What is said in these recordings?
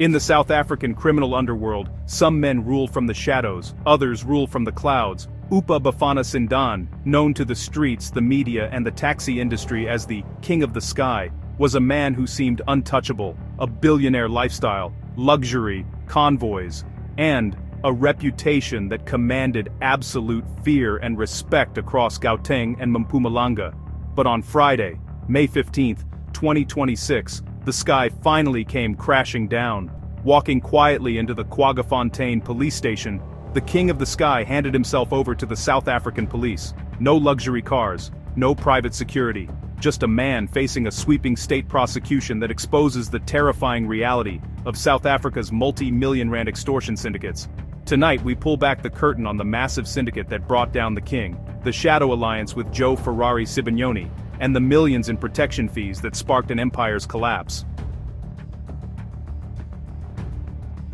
In the South African criminal underworld, some men rule from the shadows, others rule from the clouds. Oupa Bafana Sindane, known to the streets, the media and the taxi industry as the King of the Sky, was a man who seemed untouchable, a billionaire lifestyle, luxury, convoys, and a reputation that commanded absolute fear and respect across Gauteng and Mpumalanga. But on Friday, May 15, 2026, the sky finally came crashing down. Walking quietly into the Kwaggafontein police station, the King of the Sky handed himself over to the South African police. No luxury cars, no private security, just a man facing a sweeping state prosecution that exposes the terrifying reality of South Africa's multi-million rand extortion syndicates. Tonight we pull back the curtain on the massive syndicate that brought down the king, the shadow alliance with Ferrari Sibanyoni, and the millions in protection fees that sparked an empire's collapse.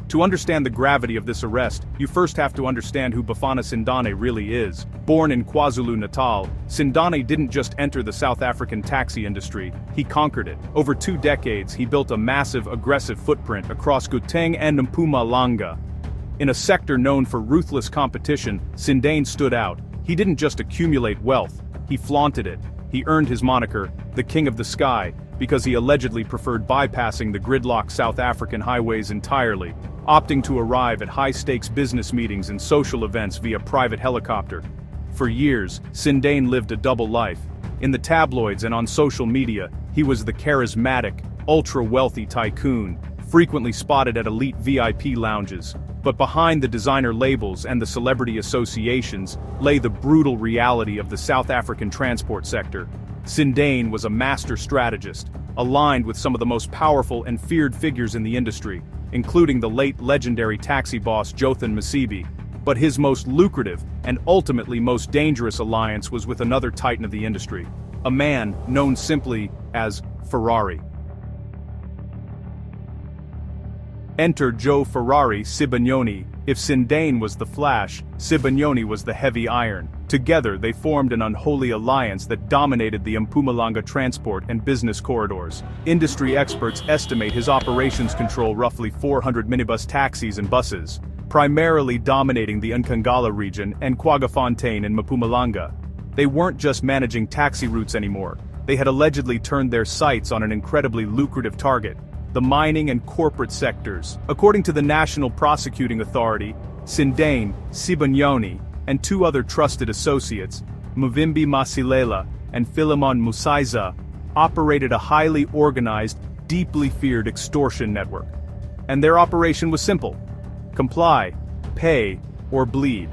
To understand the gravity of this arrest, you first have to understand who Bafana Sindane really is. Born in KwaZulu-Natal, Sindane didn't just enter the South African taxi industry, he conquered it. Over 2 decades, he built a massive, aggressive footprint across Gauteng and Mpumalanga. In a sector known for ruthless competition, Sindane stood out. He didn't just accumulate wealth, he flaunted it. He earned his moniker, the King of the Sky, because he allegedly preferred bypassing the gridlocked South African highways entirely, opting to arrive at high-stakes business meetings and social events via private helicopter. For years, Sindane lived a double life. In the tabloids and on social media, he was the charismatic, ultra-wealthy tycoon, frequently spotted at elite VIP lounges. But behind the designer labels and the celebrity associations lay the brutal reality of the South African transport sector. Sindane was a master strategist, aligned with some of the most powerful and feared figures in the industry, including the late legendary taxi boss Gauteng Masibi. But his most lucrative and ultimately most dangerous alliance was with another titan of the industry, a man known simply as Ferrari. Enter Ferrari Sibanyoni. If Sindane was the Flash, Sibanyoni was the heavy iron. Together they formed an unholy alliance that dominated the Mpumalanga transport and business corridors. Industry experts estimate his operations control roughly 400 minibus taxis and buses, primarily dominating the Nkangala region and Kwaggafontein and Mpumalanga. They weren't just managing taxi routes anymore, they had allegedly turned their sights on an incredibly lucrative target: the mining and corporate sectors. According to the National Prosecuting Authority, Sindane, Sibanyoni, and 2 other trusted associates, Mvimbi Masilela and Philemon Musaiza, operated a highly organized, deeply feared extortion network. And their operation was simple: comply, pay, or bleed.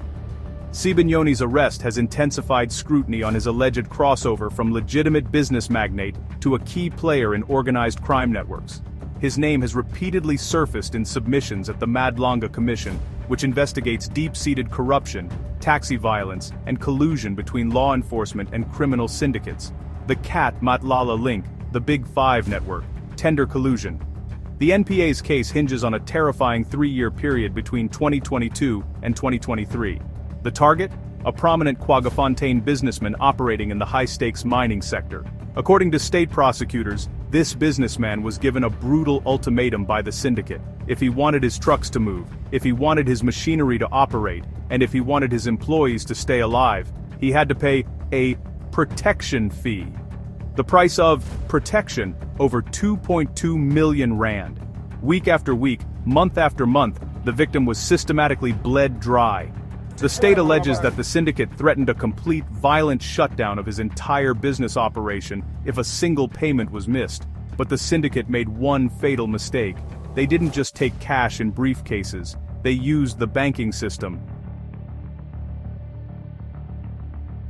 Sibanyoni's arrest has intensified scrutiny on his alleged crossover from legitimate business magnate to a key player in organized crime networks. His name has repeatedly surfaced in submissions at the Madlanga Commission, which investigates deep-seated corruption, taxi violence, and collusion between law enforcement and criminal syndicates. The Cat Matlala link, the Big Five network, tender collusion. The NPA's case hinges on a terrifying 3-year period between 2022 and 2023. The target? A prominent Kwaggafontein businessman operating in the high-stakes mining sector. According to state prosecutors, this businessman was given a brutal ultimatum by the syndicate. If he wanted his trucks to move, if he wanted his machinery to operate, and if he wanted his employees to stay alive, he had to pay a protection fee. The price of protection: over 2.2 million rand. Week after week, month after month, the victim was systematically bled dry. The state alleges that the syndicate threatened a complete violent shutdown of his entire business operation if a single payment was missed. But the syndicate made one fatal mistake. They didn't just take cash in briefcases, they used the banking system.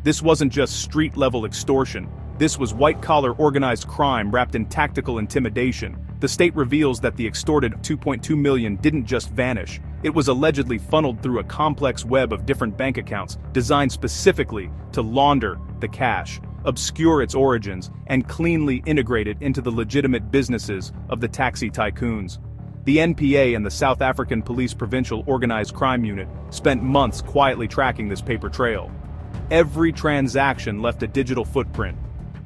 This wasn't just street-level extortion. This was white-collar organized crime wrapped in tactical intimidation. The state reveals that the extorted R2.2 million didn't just vanish. It was allegedly funneled through a complex web of different bank accounts designed specifically to launder the cash, obscure its origins, and cleanly integrate it into the legitimate businesses of the taxi tycoons. The NPA and the South African Police Provincial Organized Crime Unit spent months quietly tracking this paper trail. Every transaction left a digital footprint.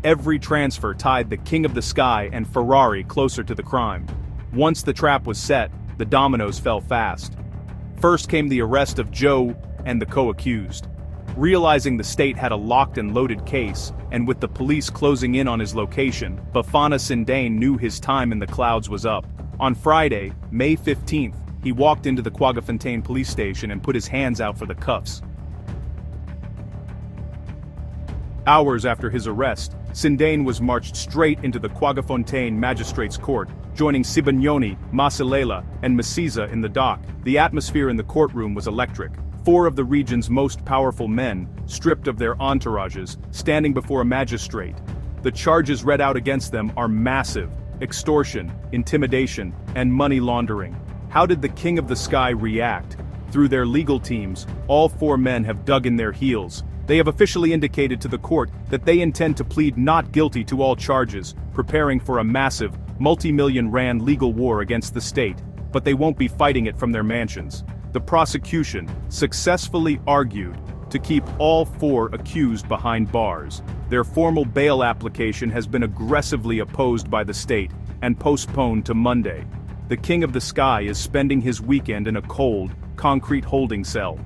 Every transfer tied the King of the Sky and Ferrari closer to the crime. Once the trap was set, the dominoes fell fast. First came the arrest of Joe and the co-accused. Realizing the state had a locked and loaded case, and with the police closing in on his location, Bafana Sindane knew his time in the clouds was up. On Friday, May 15th, he walked into the Kwaggafontein police station and put his hands out for the cuffs. Hours after his arrest, Sindane was marched straight into the Kwaggafontein Magistrates Court, joining Sibanyoni, Masilela, and Masiza in the dock. The atmosphere in the courtroom was electric. 4 of the region's most powerful men, stripped of their entourages, standing before a magistrate. The charges read out against them are massive: extortion, intimidation, and money laundering. How did the King of the Sky react? Through their legal teams, all 4 men have dug in their heels. They have officially indicated to the court that they intend to plead not guilty to all charges, preparing for a massive, multi-million rand legal war against the state, but they won't be fighting it from their mansions. The prosecution successfully argued to keep all 4 accused behind bars. Their formal bail application has been aggressively opposed by the state and postponed to Monday. The King of the Sky is spending his weekend in a cold, concrete holding cell.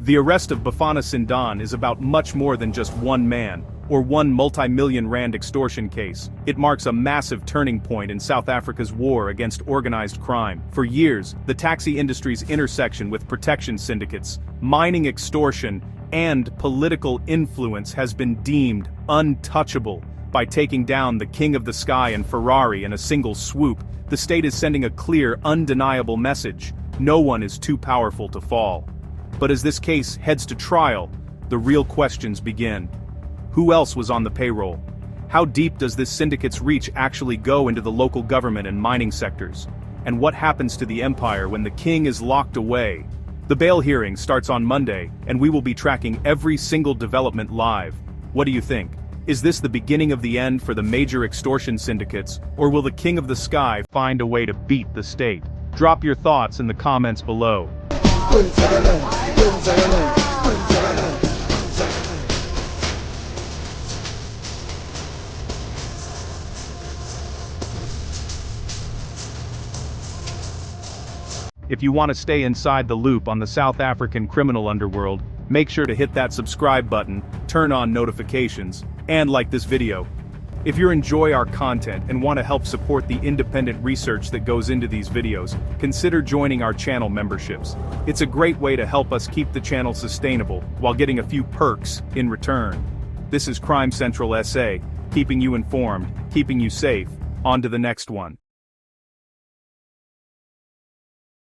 The arrest of Bafana Sindane is about much more than just one man, or one multi-million rand extortion case. It marks a massive turning point in South Africa's war against organized crime. For years, the taxi industry's intersection with protection syndicates, mining extortion, and political influence has been deemed untouchable. By taking down the King of the Sky and Ferrari in a single swoop, the state is sending a clear, undeniable message: no one is too powerful to fall. But as this case heads to trial, the real questions begin. Who else was on the payroll? How deep does this syndicate's reach actually go into the local government and mining sectors? And what happens to the empire when the king is locked away? The bail hearing starts on Monday, and we will be tracking every single development live. What do you think? Is this the beginning of the end for the major extortion syndicates, or will the King of the Sky find a way to beat the state? Drop your thoughts in the comments below. If you want to stay inside the loop on the South African criminal underworld, make sure to hit that subscribe button, turn on notifications, and like this video. If you enjoy our content and want to help support the independent research that goes into these videos, consider joining our channel memberships. It's a great way to help us keep the channel sustainable while getting a few perks in return. This is Crime Central SA, keeping you informed, keeping you safe. On to the next one.